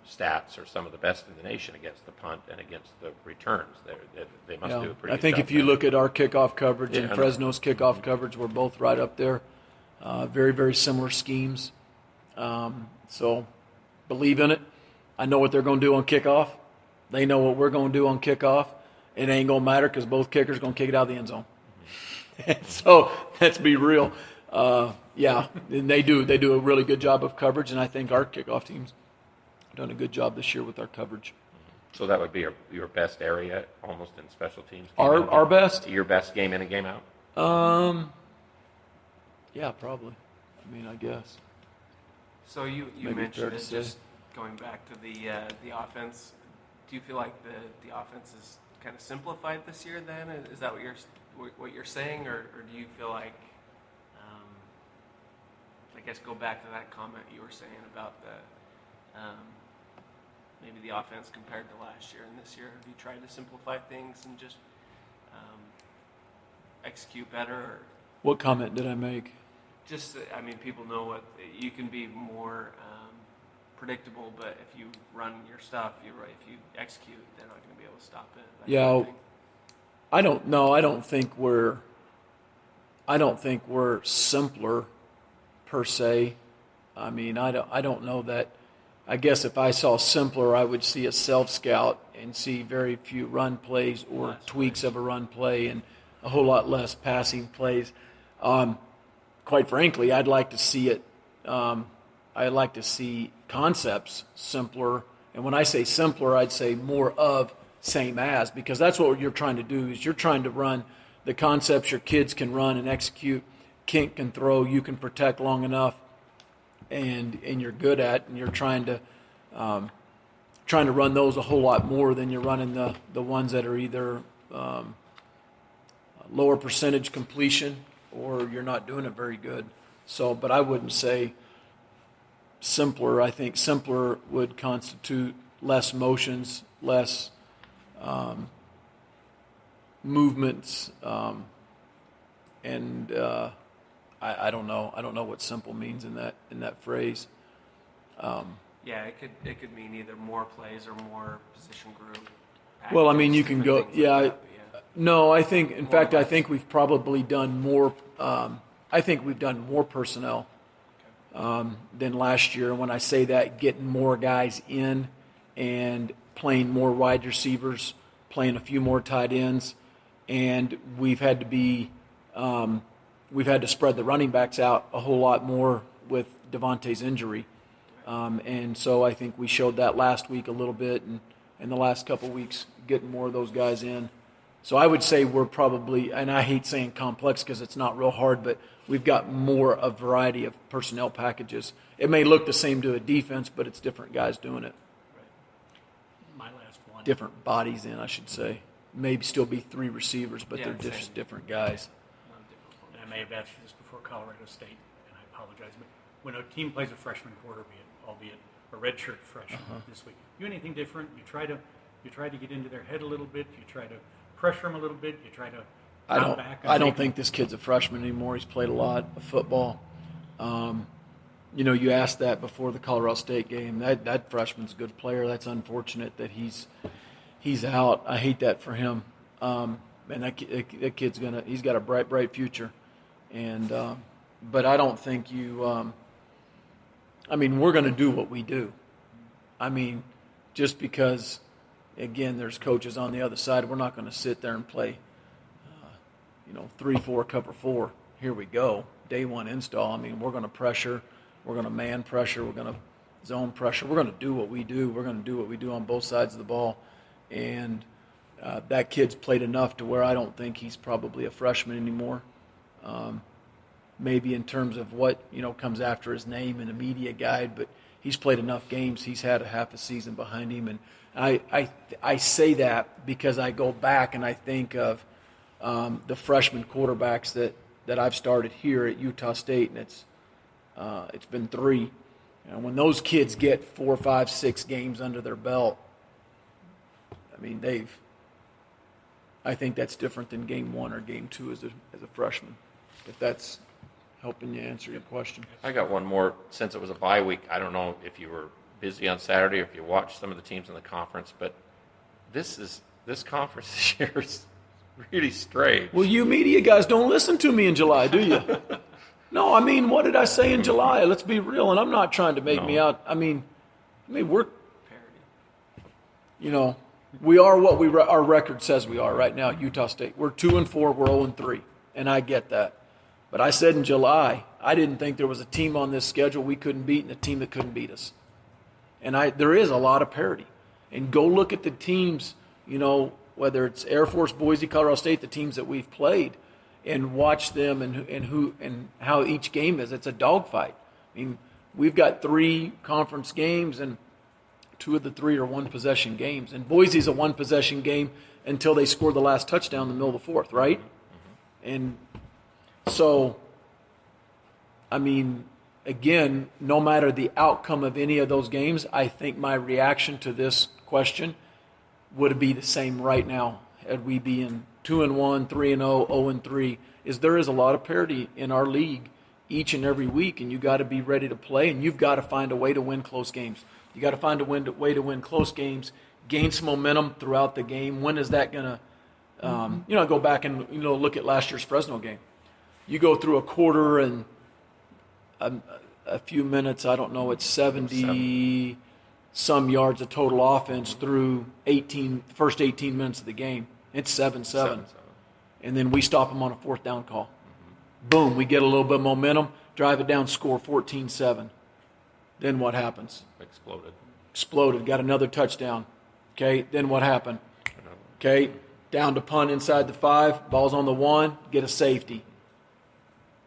stats are some of the best in the nation against the punt and against the returns. They must do a pretty good job. I think if you look at our kickoff coverage and Yeah. Fresno's kickoff coverage, we're both right up there. Very, very similar schemes. So believe in it. I know what they're going to do on kickoff. They know what we're going to do on kickoff. It ain't going to matter because both kickers are going to kick it out of the end zone. So let's be real. Yeah, and they do a really good job of coverage, and I think our kickoff team's done a good job this year with our coverage. So that would be your best area almost in special teams? Our best? Your best game in and game out? Yeah, probably. I mean, I guess. So you mentioned it, just going back to the offense. Do you feel like the offense is kind of simplified this year then? Is that what you're saying? Or do you feel like, I guess go back to that comment you were saying about maybe the offense compared to last year and this year? Have you tried to simplify things and just execute better? Or? What comment did I make? Just, I mean, people know what you can be more predictable, but if you run your stuff, you're right. If you execute, they're not going to be able to stop it. Yeah, I don't know. I don't think we're simpler per se. I mean, I don't know that. I guess if I saw simpler, I would see a self-scout and see very few run plays or tweaks of a run play and a whole lot less passing plays. Quite frankly, I'd like to see it. I'd like to see concepts simpler. And when I say simpler, I'd say more of same as, because that's what you're trying to do is you're trying to run the concepts your kids can run and execute. Kent can throw, you can protect long enough, and you're good at, and you're trying to run those a whole lot more than you're running the ones that are either lower percentage completion or you're not doing it very good. So, but I wouldn't say simpler. I think simpler would constitute less motions, less movements, and I don't know. I don't know what simple means in that phrase. Yeah, it could mean either more plays or more position group. Well, I mean, you can go. Yeah, like that, yeah. No, I think. In fact, I think we've probably done more. I think we've done more personnel than last year. When I say that, getting more guys in and playing more wide receivers, playing a few more tight ends, and we've had to spread the running backs out a whole lot more with Devontae's injury. And so I think we showed that last week a little bit, and in the last couple weeks, getting more of those guys in. So I would say we're probably, and I hate saying complex because it's not real hard, but we've got more a variety of personnel packages. It may look the same to a defense, but it's different guys doing it. My last one. Different bodies in, I should say. Maybe still be three receivers, but they're just same. different guys. And I may have asked you this before Colorado State, and I apologize, but when a team plays a freshman quarter, albeit a redshirt freshman this week, you do anything different? You try to get into their head a little bit. You try to pressure them a little bit. You try to I don't think this kid's a freshman anymore. He's played a lot of football. You asked that before the Colorado State game. That freshman's a good player. That's unfortunate that he's out. I hate that for him. And that kid's he's got a bright future. And but I don't think you. We're going to do what we do. Just because, again, there's coaches on the other side, we're not going to sit there and play, 3-4 cover 4. Here we go, day one install. We're going to pressure, we're going to man pressure, we're going to zone pressure. We're going to do what we do. We're going to do what we do on both sides of the ball. And that kid's played enough to where I don't think he's probably a freshman anymore. Maybe in terms of what comes after his name in a media guide, but he's played enough games. He's had a half a season behind him, and I say that because I go back and I think of the freshman quarterbacks that I've started here at Utah State, and it's been 3. When those kids get 4, 5, 6 games under their belt, I think that's different than game 1 or game 2 as a freshman. If that's helping you answer your question. I got one more. Since it was a bye week, I don't know if you were busy on Saturday or if you watch some of the teams in the conference, but this conference this year is really strange. Well, you media guys don't listen to me in July, do you? No, I mean, what did I say in July? Let's be real, and I'm not trying to make me out. I mean, we're, we are what our record says we are right now, Utah State. We're 2-4, we're 0-3, and I get that. But I said in July, I didn't think there was a team on this schedule we couldn't beat and a team that couldn't beat us. And there is a lot of parity. And go look at the teams, whether it's Air Force, Boise, Colorado State, the teams that we've played, and watch them and how each game is. It's a dogfight. I mean, we've got 3 conference games, and 2 of the 3 are one-possession games. And Boise's a one-possession game until they score the last touchdown in the middle of the 4th, right? Mm-hmm. And so, I mean, again, no matter the outcome of any of those games, I think my reaction to this question would be the same right now. Had we be in 2-1, 3-0, 0-3, there is a lot of parity in our league each and every week, and you got to be ready to play, and you've got to find a way to win close games. You got to find a way to win close games, gain some momentum throughout the game. When is that going to, go back and look at last year's Fresno game. You go through a quarter and a few minutes, I don't know, it's 70 some yards of total offense through first 18 minutes of the game. It's 7-7. And then we stop them on a 4th down call. Mm-hmm. Boom, we get a little bit of momentum, drive it down, score 14-7. Then what happens? Exploded, got another touchdown. Okay, then what happened? Okay, down to punt inside the 5, ball's on the 1, get a safety.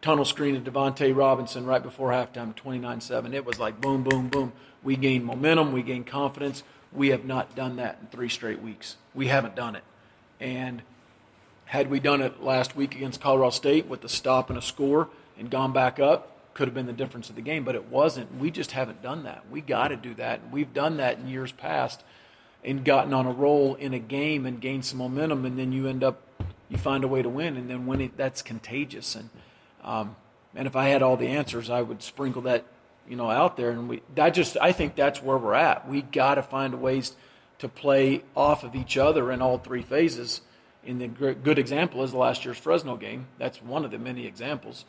Tunnel screen to Devontae Robinson right before halftime, 29-7. It was like boom, boom, boom. We gained momentum. We gained confidence. We have not done that in 3 straight weeks. We haven't done it. And had we done it last week against Colorado State with the stop and a score and gone back up, could have been the difference of the game, but it wasn't. We just haven't done that. We got to do that. And we've done that in years past and gotten on a roll in a game and gained some momentum, and then you find a way to win, and then winning, that's contagious. And if I had all the answers, I would sprinkle that, out there. And I think that's where we're at. We got to find ways to play off of each other in all 3 phases. And the good example is last year's Fresno game. That's one of the many examples.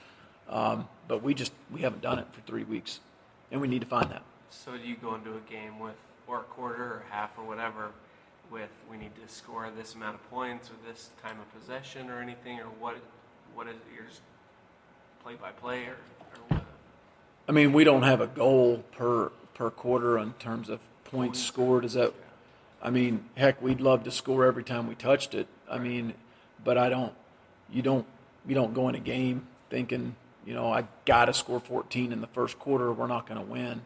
But we haven't done it for 3 weeks, and we need to find that. So do you go into a game or a quarter or half or whatever, we need to score this amount of points or this time of possession or anything, or what is it? You're just play-by-play or what? I mean, we don't have a goal per quarter in terms of points scored. Is that? I mean, heck, we'd love to score every time we touched it. I mean, but you don't go in a game thinking, I got to score 14 in the first quarter or we're not going to win.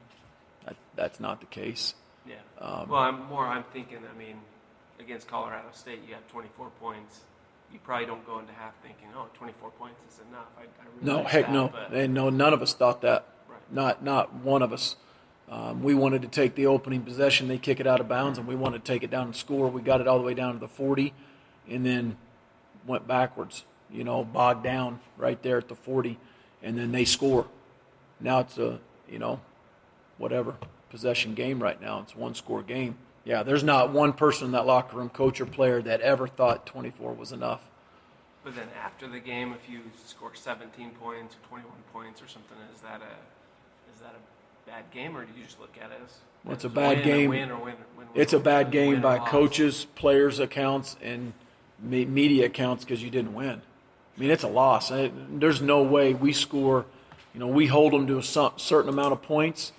That's not the case. Yeah. I'm thinking, against Colorado State, you have 24 points. You probably don't go into half thinking, 24 points is enough. No, none of us thought that. Right. Not one of us. We wanted to take the opening possession, they kick it out of bounds, and we wanted to take it down and score. We got it all the way down to the 40 and then went backwards, bogged down right there at the 40, and then they score. Now it's a, possession game right now. It's a 1-score game. Yeah, there's not one person in that locker room, coach or player, that ever thought 24 was enough. But then after the game, if you score 17 points or 21 points or something, is that a bad game, or do you just look at it as it's a bad game? It's a bad game by coaches, players' accounts, and media accounts because you didn't win. I mean, it's a loss. There's no way we score. We hold them to a certain amount of points,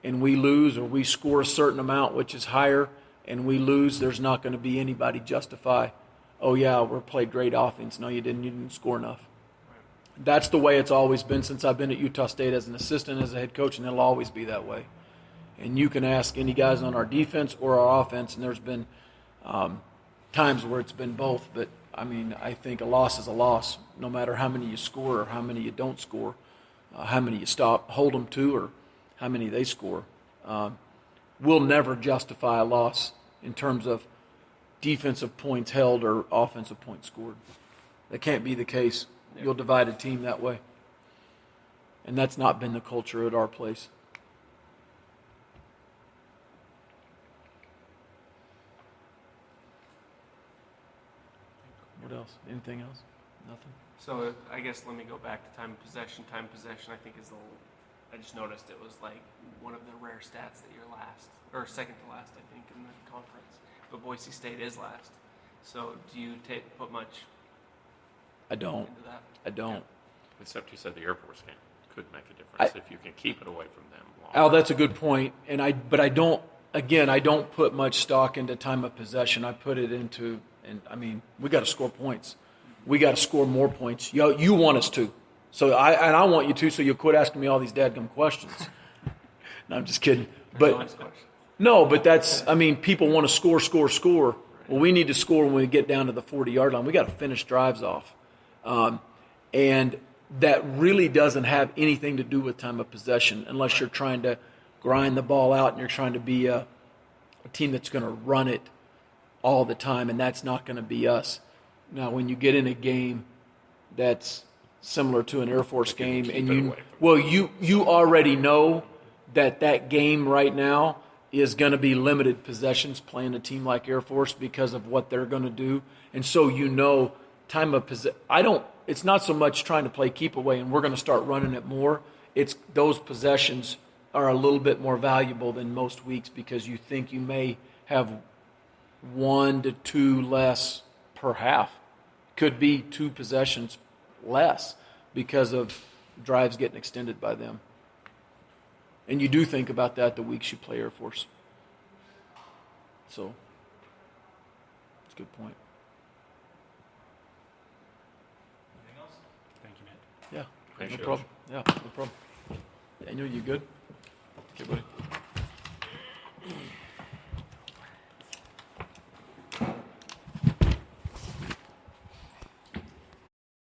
and we lose, or we score a certain amount, which is higher, and we lose. There's not going to be anybody justify, we played great offense. No, you didn't. You didn't score enough. That's the way it's always been since I've been at Utah State as an assistant, as a head coach, and it'll always be that way. And you can ask any guys on our defense or our offense, and there's been times where it's been both. But, I think a loss is a loss, no matter how many you score or how many you don't score, how many you hold them to or how many they score. We'll never justify a loss in terms of defensive points held or offensive points scored. That can't be the case. You'll divide a team that way. And that's not been the culture at our place. What else? Anything else? Nothing? So I guess let me go back to time of possession. Time of possession, I think, is I just noticed it was like one of the rare stats that you're last, or second to last, I think, in the conference. But Boise State is last. So do you put much I don't. into that? I don't. Except you said the Air Force game could make a difference if you can keep it away from them long. Al, that's a good point. But I don't. Again, I don't put much stock into time of possession. I put it into, and I mean, we got to score points. We got to score more points. You want us to. So I want you to, so you'll quit asking me all these dadgum questions. No, I'm just kidding. But no, but that's, I mean, people want to score. Well, we need to score when we get down to the 40-yard line. We got to finish drives off. And that really doesn't have anything to do with time of possession unless you're trying to grind the ball out and you're trying to be a team that's going to run it all the time, and that's not going to be us. Now, when you get in a game that's similar to an Air Force game, and you already know that game right now is going to be limited possessions playing a team like Air Force because of what they're going to do, and so you know time of possession. It's not so much trying to play keep away and we're going to start running it more. It's those possessions are a little bit more valuable than most weeks because you think you may have 1 to 2 less per half. Could be 2 possessions less because of drives getting extended by them. And you do think about that the weeks you play Air Force. So, it's a good point. Anything else? Thank you, Matt. Yeah, Thanks, no Josh. problem. Yeah, no problem. Daniel, you good? Okay, buddy.